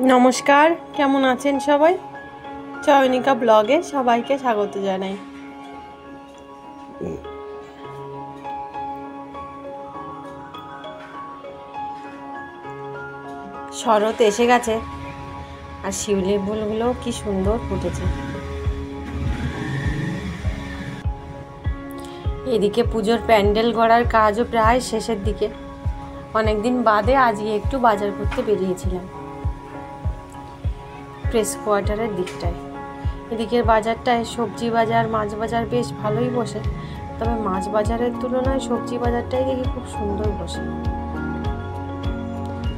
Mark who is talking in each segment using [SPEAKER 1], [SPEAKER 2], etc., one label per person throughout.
[SPEAKER 1] নমস্কার, কেমন আছেন সবাই? চয়নিকা ব্লগে সবাইকে স্বাগত জানাই। শরৎ এসে গেছে আর শিউলির ফুলগুলোও কি সুন্দর ফুটেছে। এদিকে পুজোর প্যান্ডেল গড়ার কাজও প্রায় শেষের দিকে। অনেকদিন বাদে আজকে একটু বাজার করতে বেরিয়েছিলাম প্রেস কোয়ার্টারের দিকটায়। এদিকের বাজারটায় সবজি বাজার, মাছ বাজার বেশ ভালোই বসে, তবে মাছ বাজারের তুলনায় সবজি বাজারটাই দেখি খুব সুন্দর বসে।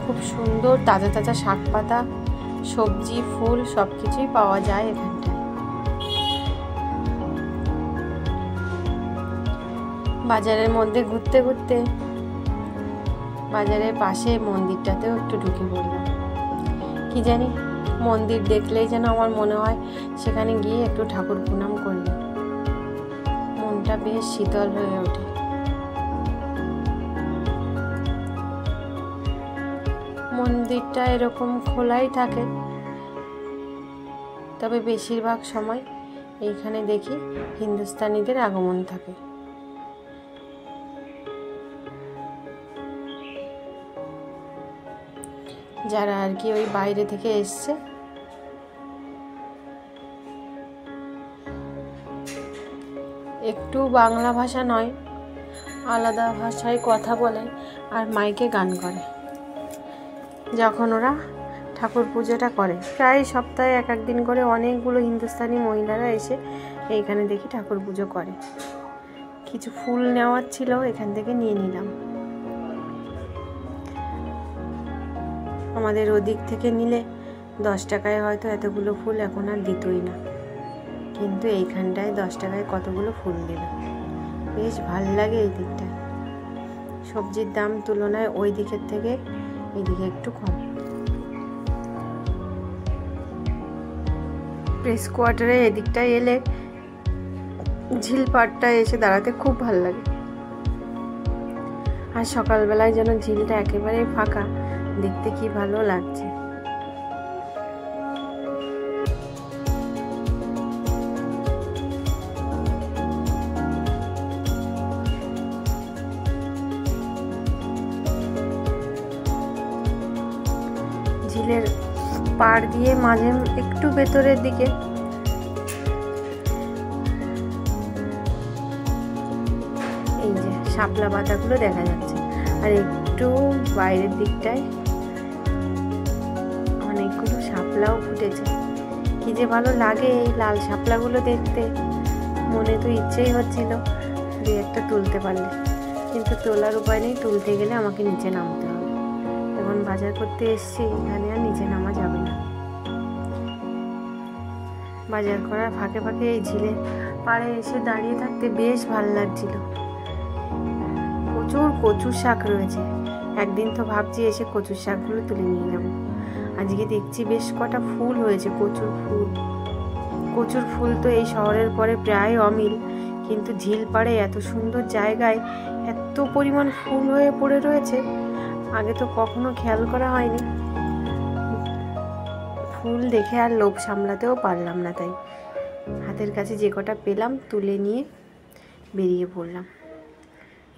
[SPEAKER 1] খুব সুন্দর তাজা তাজা শাক পাতা, সবজি, ফুল সব কিছুই পাওয়া যায় এখানটায়। বাজারের মধ্যে ঘুরতে ঘুরতে বাজারের পাশে মন্দিরটাতেও একটু ঢুকে পড়লাম। কি জানি, মন্দির দেখলেই যেন আমার মনে হয় সেখানে গিয়ে একটু ঠাকুর প্রণাম করলে মনটা বেশ শীতল হয়ে ওঠে। মন্দিরটা এরকম খোলাই থাকে, তবে বেশিরভাগ সময় এইখানে দেখি হিন্দুস্তানিদের আগমন থাকে। যারা আর কি ওই বাইরে থেকে এসছে। একটু বাংলা ভাষা নয়, আলাদা ভাষায় কথা বলে আর মাইকে গান করে যখন ওরা ঠাকুর পুজোটা করে। প্রায় সপ্তাহে এক একদিন করে অনেকগুলো হিন্দুস্তানি মহিলারা এসে এইখানে দেখি ঠাকুর পুজো করে। কিছু ফুল নেওয়ার ছিল, এখান থেকে নিয়ে নিলাম। আমাদের ওদিক থেকে নিলে 10 টাকায় হয়তো এতগুলো ফুল এখন আর দিতই না, কিন্তু এইখানটায় 10 টাকায় কতগুলো ফুল দেবে। বেশ ভাল লাগে এই দিকটায়। সবজির দাম তুলনায় ওই দিকের থেকে এইদিকে একটু কম। প্রেস কোয়ার্টারে এদিকটায় এলে ঝিলপাড়টায় এসে দাঁড়াতে খুব ভাল লাগে। আর সকালবেলায় যেন ঝিলটা একেবারে ফাঁকা, দেখতে কি ভালো লাগছে। ঝিলের পাড় দিয়ে মাঝে একটু ভেতরের দিকে এই যে শাপলা পাতাগুলো দেখা যাচ্ছে, আর একটু বাইরের দিকটায় অনেকগুলো শাপলাও ফুটেছে। কি যে ভালো লাগে এই লাল শাপলাগুলো দেখতে। মনে তো ইচ্ছেই হচ্ছিল দুই একটা তুলতে পারলে, কিন্তু তোলার উপায় নেই। তুলতে গেলে আমাকে নিচে নামতে হবে। এখন বাজার করতে এসছি, এখানে আর নিচে নামা যাবে না। বাজার করার ফাঁকে ফাঁকে এই ঝিলের পাড়ে এসে দাঁড়িয়ে থাকতে বেশ ভালো লাগছিল। প্রচুর কচুর শাক রয়েছে। একদিন তো ভাবছি এসে কচুর শাকগুলো তুলে নিয়ে যাব। আজকে দেখছি বেশ কটা ফুল হয়েছে, কচুর ফুল। কচুর ফুল তো এই শহরের পরে প্রায় অমিল, কিন্তু ঝিল পাড়ে এত সুন্দর জায়গায় এত পরিমাণ ফুল হয়ে পড়ে রয়েছে, আগে তো কখনো খেয়াল করা হয়নি। ফুল দেখে আর লোভ সামলাতেও পারলাম না, তাই হাতের কাছে যে কটা পেলাম তুলে নিয়ে বেরিয়ে পড়লাম।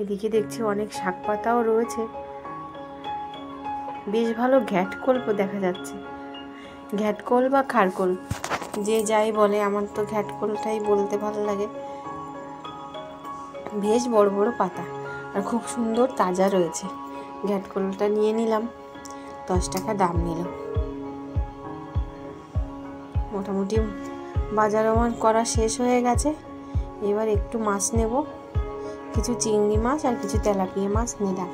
[SPEAKER 1] এদিকে দেখছি অনেক শাক পাতাও রয়েছে, বেশ ভালো ঘ্যাটকোল দেখা যাচ্ছে। ঘ্যাটকোল বা খারকোল যে যাই বলে, আমার তো ঘ্যাটকোলটাই বলতে ভালো লাগে। বেশ বড় বড় পাতা আর খুব সুন্দর তাজা রয়েছে। ঘ্যাটকোলটা নিয়ে নিলাম, 10 টাকা দাম নিল। মোটামুটি বাজার আমার করা শেষ হয়ে গেছে। এবার একটু মাছ নেব, কিছু চিংড়ি মাছ আর কিছু তেলাপিয়া মাছ নিলাম।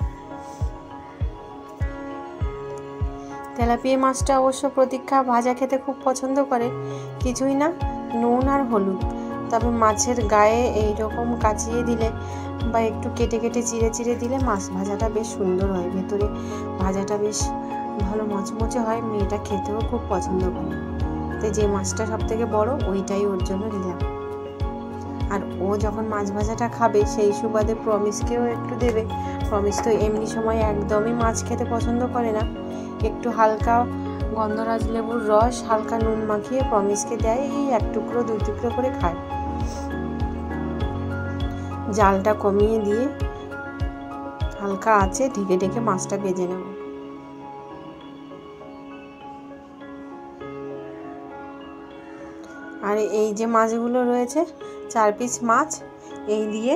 [SPEAKER 1] তেলাপিয়া মাছটা অবশ্য প্রতীক্ষা ভাজা খেতে খুব পছন্দ করে, কিছুই না নুন আর হলুদ। তবে মাছের গায়ে এইরকম কাচিয়ে দিলে বা একটু কেটে কেটে চিড়ে চিড়ে দিলে মাছ ভাজাটা বেশ সুন্দর হয়, ভেতরে ভাজাটা বেশ ভালো মচমচে হয়। মেয়েটা খেতেও খুব পছন্দ করে, তাই যে মাছটা সব থেকে বড় ওইটাই ওর জন্য নিলাম। আর ও যখন মাছ ভাজাটা খাবে সেই সুবাদে প্রমিসকেও একটু দেবে। প্রমিস তো এমনি সময় একদমই মাছ খেতে পছন্দ করে না, একটু হালকা গন্ধরাজ লেবুর রস হালকা নুন মাখিয়ে প্রমিসকে দেয়, এই 1 টুকরো 2 টুকরো করে খায়। জালটা কমিয়ে দিয়ে হালকা আছে ঢেকে ঢেকে মাছটা ভেজে নেব। আর এই যে মাছগুলো রয়েছে 4 পিস মাছ, এই দিয়ে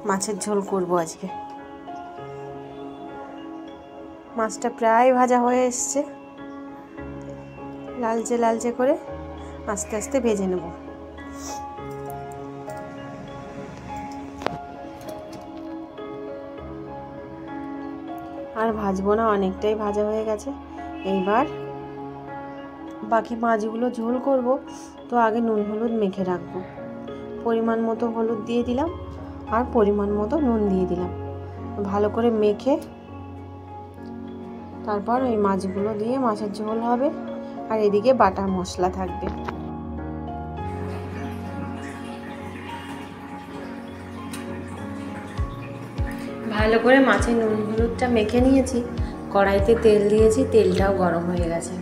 [SPEAKER 1] মাছের ঝোল করব আজকে। মাছটা প্রায় ভাজা হয়ে এসছে, লালচে লালচে করে আস্তে আস্তে ভেজে নেব। আর ভাজবো না, অনেকটাই ভাজা হয়ে গেছে। এইবার বাকি মাছগুলো ঝোল করব, তো আগে নুন হলুদ মেখে রাখবো। পরিমাণ মতো হলুদ দিয়ে দিলাম আর পরিমাণ মতো নুন দিয়ে দিলাম। ভালো করে মেখে তারপর ওই মাছগুলো দিয়ে মাছের ঝোল হবে। আর এদিকে বাটা মশলা থাকবে। ভালো করে মাছের নুন হলুদটা মেখে নিয়েছি। কড়াইতে তেল দিয়েছি, তেলটাও গরম হয়ে গেছে।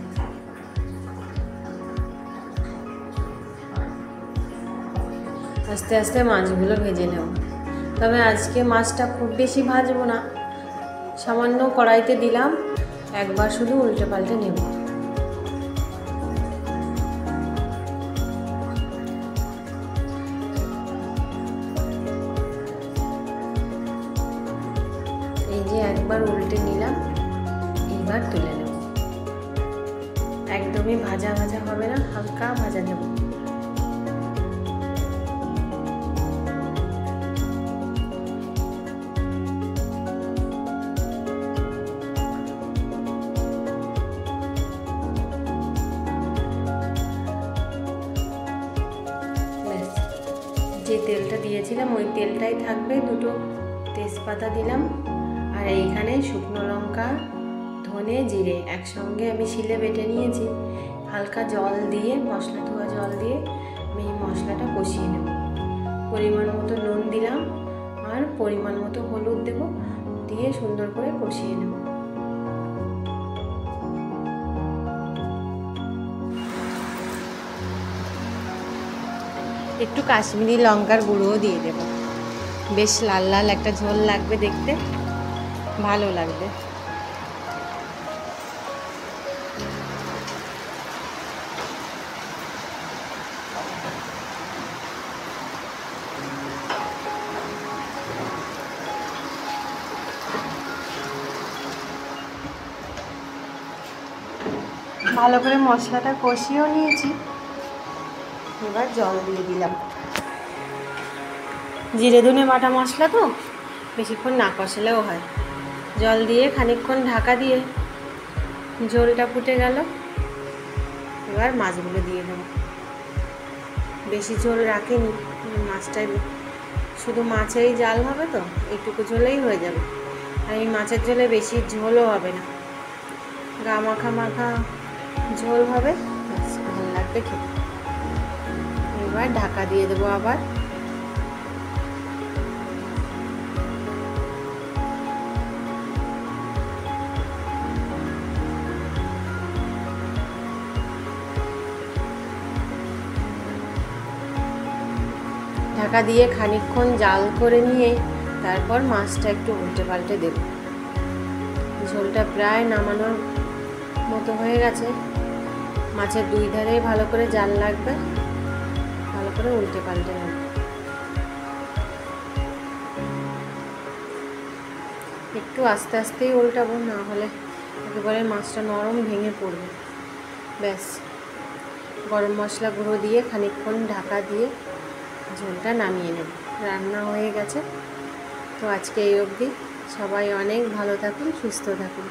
[SPEAKER 1] আস্তে আস্তে মাছগুলো ভেজে নেব। তবে আজকে মাছটা খুব বেশি ভাজবো না, সামান্য কড়াইতে দিলাম, একবার শুধু উল্টে পাল্টে নেব। এই যে একবার উল্টে নিলাম, এইবার তুলে নেব। একদমই ভাজা ভাজা হবে না, হালকা ভাজা নেব। যে তেলটা দিয়েছিলাম ওই তেলটাই থাকবে। 2টো তেজপাতা দিলাম, আর এইখানে শুকনো লঙ্কা, ধনে, জিরে একসঙ্গে আমি শিলে বেটে নিয়েছি। হালকা জল দিয়ে, মশলা ধোয়া জল দিয়ে আমি এই মশলাটা কষিয়ে নেব। পরিমাণ মতো নুন দিলাম আর পরিমাণ মতো হলুদ দেব, দিয়ে সুন্দর করে কষিয়ে নেব। একটু কাশ্মীরি লঙ্কার গুঁড়োও দিয়ে দেব, বেশ লাল লাল একটা ঝোল লাগবে, দেখতে ভালো লাগবে। ভালো করে মশলাটা কষিয়েও নিয়েছি, এবার জল দিয়ে দিলাম। জিরে ধনে বাটা মশলা তো বেশিক্ষণ না কষালেও হয়। জল দিয়ে খানিকক্ষণ ঢাকা দিয়ে ঝোলটা ফুটে গেল, এবার মাছগুলো দিয়ে দেব। বেশি ঝোল রাখিনি, মাছটাই শুধু মাছেরই জাল হবে তো, এইটুকু ঝোলেই হয়ে যাবে। আর এই মাছের ঝোলে বেশি ঝোলও হবে না, গা মাখা মাখা ঝোল হবে, ভালো লাগবে খেতে। এবার ঢাকা দিয়ে দেবো আবার। ঢাকা দিয়ে খানিকক্ষণ জাল করে নিয়ে তারপর মাছটা একটু উল্টে পাল্টে দেব। ঝোলটা প্রায় নামানোর মতো হয়ে গেছে। মাছের 2 ধারে ভালো করে জাল লাগবে, ভালো করে উল্টে পাল্টে নেব। একটু আস্তে আস্তেই উল্টাবো, না হলে একেবারে মাছটা নরম ভেঙে পড়বে। ব্যাস, গরম মশলা গুঁড়ো দিয়ে খানিকক্ষণ ঢাকা দিয়ে ঝোলটা নামিয়ে নেব। রান্না হয়ে গেছে। তো আজকে এই অবধি। সবাই অনেক ভালো থাকুন, সুস্থ থাকুন।